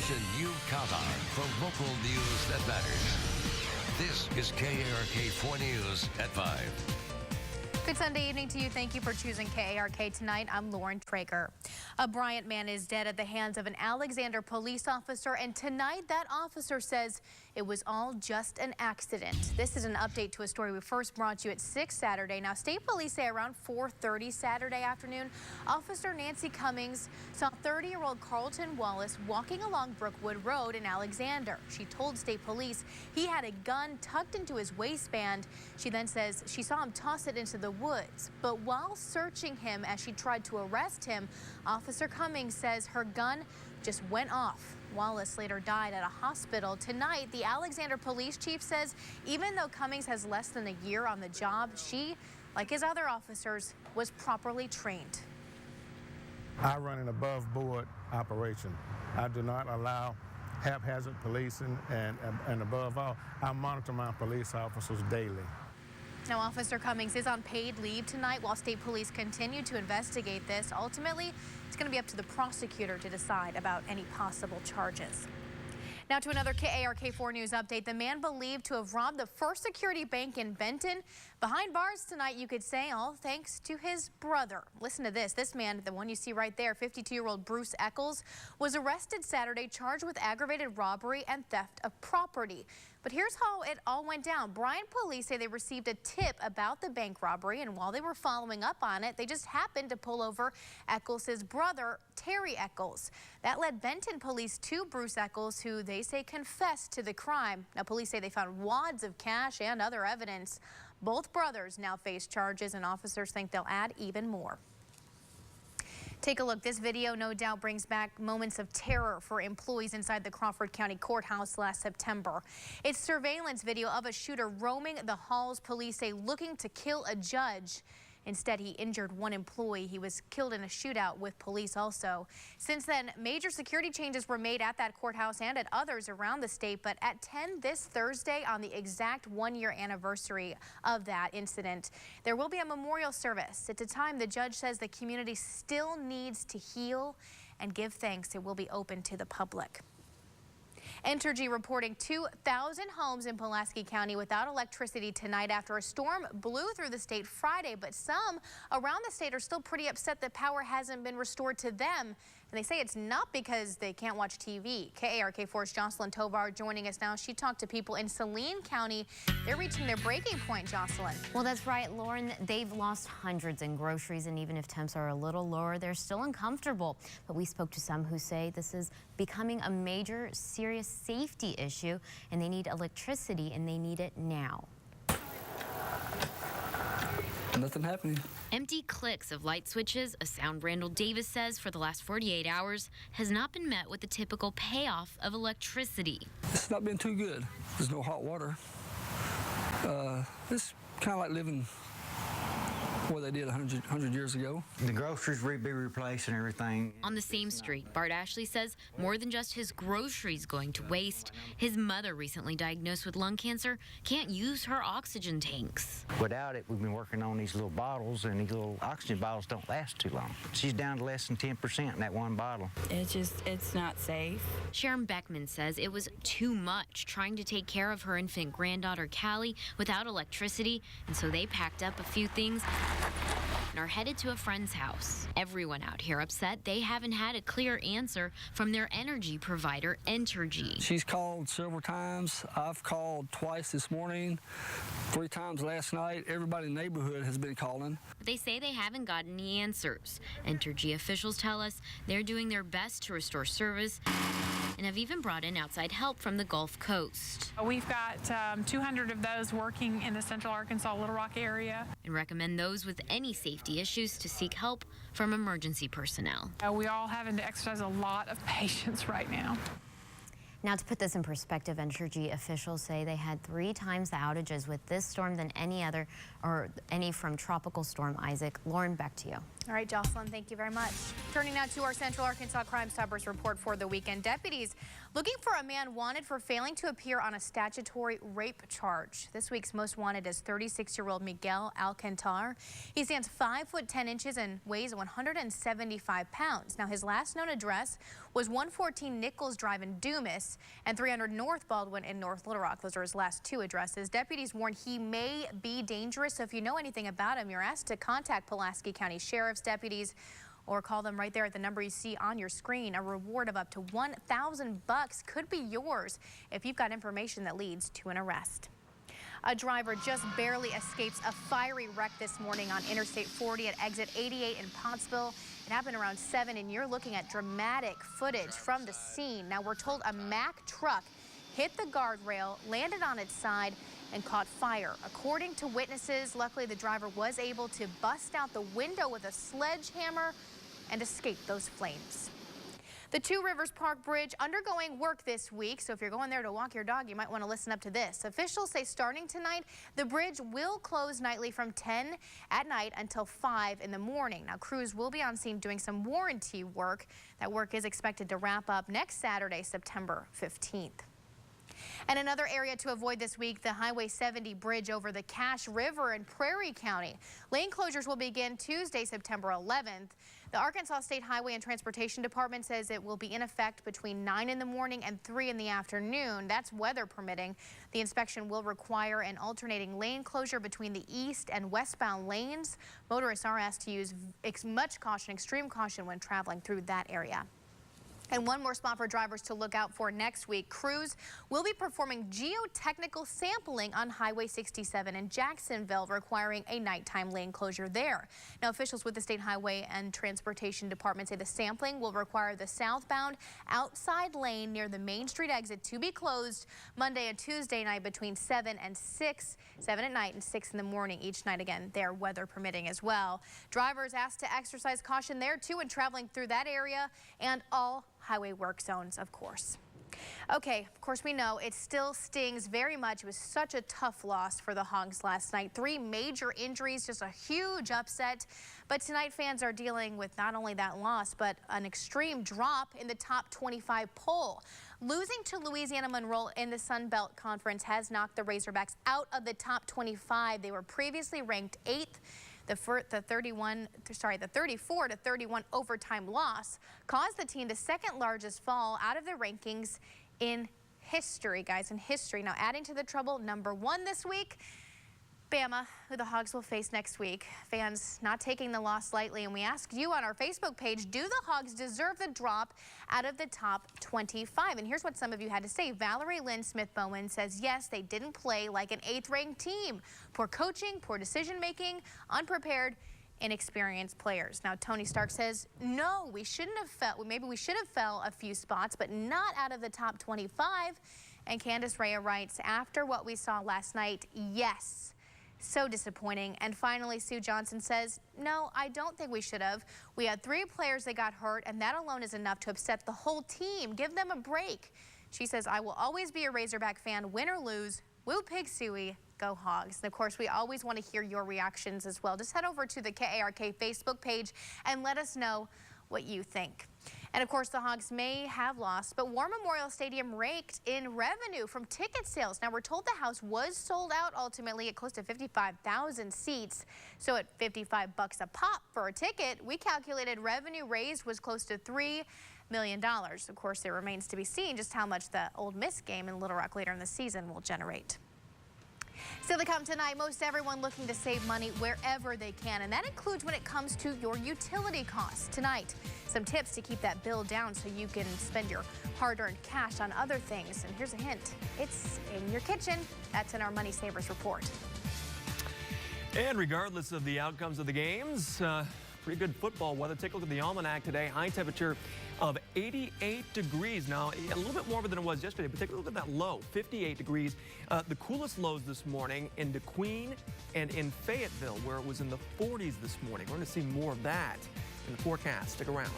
station you count on for local news that matters. This is KARK 4 News at 5. Good Sunday evening to you. Thank you for choosing KARK tonight. I'm Lauren Trager. A Bryant man is dead at the hands of an Alexander police officer, and tonight that officer says it was all just an accident. This is an update to a story we first brought you at 6 Saturday. Now, state police say around 4:30 Saturday afternoon, Officer Nancy Cummings saw 30-year-old Carlton Wallace walking along Brookwood Road in Alexander. She told state police he had a gun tucked into his waistband. She then says she saw him toss it into the woods. But while searching him as she tried to arrest him, Officer Cummings says her gun just went off. Wallace later died at a hospital. Tonight, the Alexander police chief says even though Cummings has less than a year on the job, she, like his other officers, was properly trained. I run an above-board operation. I do not allow haphazard policing, and above all, I monitor my police officers daily. Now, Officer Cummings is on paid leave tonight while state police continue to investigate this. Ultimately, it's going to be up to the prosecutor to decide about any possible charges. Now to another KARK 4 News update. The man believed to have robbed the First Security Bank in Benton behind bars tonight, you could say, all thanks to his brother. Listen to this. This man, the one you see right there, 52-year-old Bruce Eccles, was arrested Saturday, charged with aggravated robbery and theft of property. But here's how it all went down. Bryan police say they received a tip about the bank robbery, and while they were following up on it, they just happened to pull over Eccles' brother, Terry Eccles. That led Benton police to Bruce Eccles, who they say confessed to the crime. Now, police say they found wads of cash and other evidence. Both brothers now face charges, and officers think they'll add even more. Take a look. This video no doubt brings back moments of terror for employees inside the Crawford County Courthouse last September. It's surveillance video of a shooter roaming the halls, police say looking to kill a judge. Instead, he injured one employee. He was killed in a shootout with police also. Since then, major security changes were made at that courthouse and at others around the state. But at 10 this Thursday, on the exact one-year anniversary of that incident, there will be a memorial service. At a time the judge says the community still needs to heal and give thanks. It will be open to the public. Entergy reporting 2,000 homes in Pulaski County without electricity tonight after a storm blew through the state Friday, but some around the state are still pretty upset that power hasn't been restored to them. And they say it's not because they can't watch TV. KARK4's Jocelyn Tovar joining us now. She talked to people in Saline County. They're reaching their breaking point, Jocelyn. Well, that's right, Lauren. They've lost hundreds in groceries, and even if temps are a little lower, they're still uncomfortable. But we spoke to some who say this is becoming a major, serious safety issue, and they need electricity, and they need it now. Nothing happening. Empty clicks of light switches, a sound Randall Davis says for the last 48 hours has not been met with the typical payoff of electricity. It's not been too good. There's no hot water. It's kind of like living what they did 100 years ago. The groceries will be replaced and everything. On the same street, Bart Ashley says more than just his groceries going to waste. His mother, recently diagnosed with lung cancer, can't use her oxygen tanks. Without it, we've been working on these little bottles, and these little oxygen bottles don't last too long. She's down to less than 10% in that one bottle. It's not safe. Sharon Beckman says it was too much trying to take care of her infant granddaughter, Callie, without electricity, and so they packed up a few things and are headed to a friend's house. Everyone out here upset they haven't had a clear answer from their energy provider, Entergy. She's called several times. I've called twice this morning, 3 times last night. Everybody in the neighborhood has been calling. But they say they haven't gotten any answers. Entergy officials tell us they're doing their best to restore service and have even brought in outside help from the Gulf Coast. We've got 200 of those working in the Central Arkansas Little Rock area. And recommend those with any safety issues to seek help from emergency personnel. We all having to exercise a lot of patience right now. Now, to put this in perspective, Entergy officials say they had 3 times the outages with this storm than any from Tropical Storm Isaac. Lauren, back to you. All right, Jocelyn, thank you very much. Turning now to our Central Arkansas Crime Stoppers report for the weekend. Deputies looking for a man wanted for failing to appear on a statutory rape charge. This week's most wanted is 36-year-old Miguel Alcantar. He stands 5 foot 10 inches and weighs 175 pounds. Now, his last known address was 114 Nichols Drive in Dumas and 300 North Baldwin in North Little Rock. Those are his last 2 addresses. Deputies warn he may be dangerous, so if you know anything about him, you're asked to contact Pulaski County Sheriff's deputies or call them right there at the number you see on your screen. A reward of up to $1,000 could be yours if you've got information that leads to an arrest. A driver just barely escapes a fiery wreck this morning on Interstate 40 at exit 88 in Pottsville. It happened around 7, and you're looking at dramatic footage from the scene. Now, we're told a Mack truck hit the guardrail, landed on its side, and caught fire. According to witnesses, luckily the driver was able to bust out the window with a sledgehammer and escape those flames. The Two Rivers Park Bridge undergoing work this week, so if you're going there to walk your dog, you might want to listen up to this. Officials say starting tonight, the bridge will close nightly from 10 at night until 5 in the morning. Now, crews will be on scene doing some warranty work. That work is expected to wrap up next Saturday, September 15th. And another area to avoid this week, the Highway 70 bridge over the Cache River in Prairie County. Lane closures will begin Tuesday, September 11th. The Arkansas State Highway and Transportation Department says it will be in effect between 9 in the morning and 3 in the afternoon. That's weather permitting. The inspection will require an alternating lane closure between the east and westbound lanes. Motorists are asked to use much caution, extreme caution when traveling through that area. And one more spot for drivers to look out for next week. Crews will be performing geotechnical sampling on Highway 67 in Jacksonville, requiring a nighttime lane closure there. Now, officials with the State Highway and Transportation Department say the sampling will require the southbound outside lane near the Main Street exit to be closed Monday and Tuesday night between 7 and 6, 7 at night and 6 in the morning each night. Again, their weather permitting as well. Drivers asked to exercise caution there too when traveling through that area and all highway work zones, of course. Okay, of course we know it still stings very much. It was such a tough loss for the Hogs last night. 3 major injuries, just a huge upset. But tonight fans are dealing with not only that loss, but an extreme drop in the top 25 poll. Losing to Louisiana Monroe in the Sun Belt Conference has knocked the Razorbacks out of the top 25. They were previously ranked 8th. The 34-31 overtime loss caused the team the second largest fall out of the rankings in history, guys, in history. Now, adding to the trouble, number 1 this week, Bama, who the Hogs will face next week. Fans not taking the loss lightly, and we asked you on our Facebook page, do the Hogs deserve the drop out of the top 25? And here's what some of you had to say. Valerie Lynn Smith-Bowen says, yes, they didn't play like an 8th-ranked team. Poor coaching, poor decision-making, unprepared, inexperienced players. Now, Tony Stark says, no, we shouldn't have fell. Maybe we should have fell a few spots, but not out of the top 25. And Candace Rea writes, after what we saw last night, yes. So disappointing. And finally, Sue Johnson says, no, I don't think we should have. We had 3 players that got hurt, and that alone is enough to upset the whole team. Give them a break. She says, I will always be a Razorback fan, win or lose. Woo Pig Suey, go Hogs. And of course, we always want to hear your reactions as well. Just head over to the KARK Facebook page and let us know what you think. And of course, the Hogs may have lost, but War Memorial Stadium raked in revenue from ticket sales. Now, we're told the house was sold out ultimately at close to 55,000 seats. So at $55 a pop for a ticket, we calculated revenue raised was close to $3 million. Of course, it remains to be seen just how much the Ole Miss game in Little Rock later in the season will generate. Still to come tonight, most everyone looking to save money wherever they can, and that includes when it comes to your utility costs. Tonight, some tips to keep that bill down so you can spend your hard-earned cash on other things. And here's a hint, it's in your kitchen. That's in our Money Savers report. And regardless of the outcomes of the games, pretty good football weather. Take a look at the almanac today. High temperature of 88 degrees. Now, a little bit warmer than it was yesterday, but take a look at that low, 58 degrees. The coolest lows this morning in DeQueen and in Fayetteville, where it was in the 40s this morning. We're going to see more of that in the forecast. Stick around.